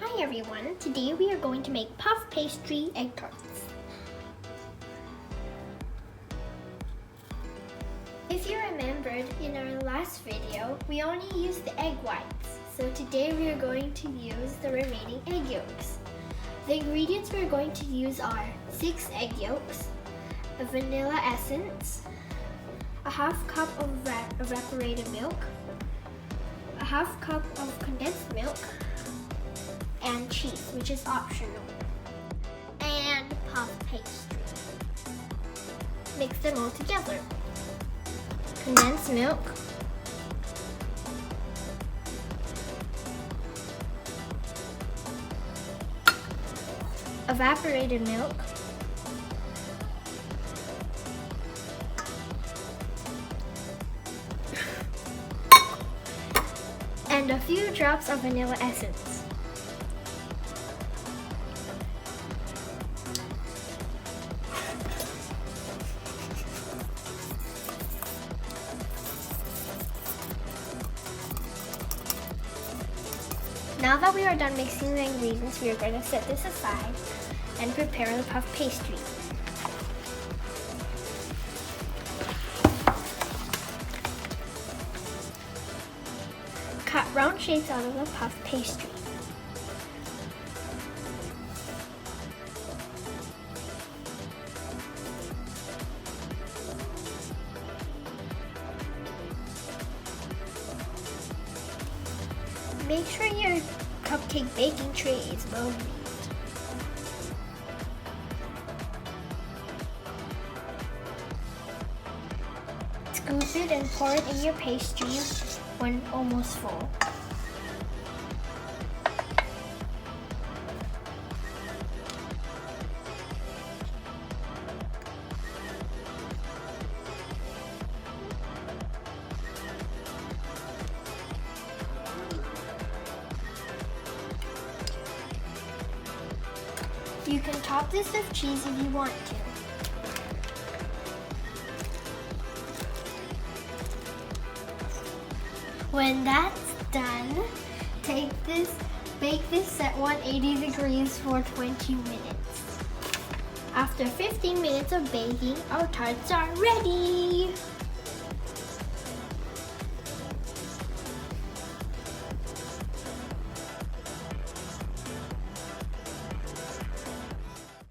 Hi everyone, today we are going to make puff pastry egg tarts. If you remembered in our last video, we only used the egg whites. So today we are going to use the remaining egg yolks. The ingredients we are going to use are 6 egg yolks, a vanilla essence, a half cup of evaporated milk, a half cup of condensed milk, and cheese, which is optional, and puff pastry. Mix them all together. Condensed milk, evaporated milk, and a few drops of vanilla essence. Now that we are done mixing the ingredients, we are going to set this aside and prepare the puff pastry. Cut round shapes out of the puff pastry. Make sure your cupcake baking tray is well greased. Scoop it and pour it in your pastry when almost full. You can top this with cheese if you want to. When that's done, bake this at 180 degrees for 20 minutes. After 15 minutes of baking, our tarts are ready.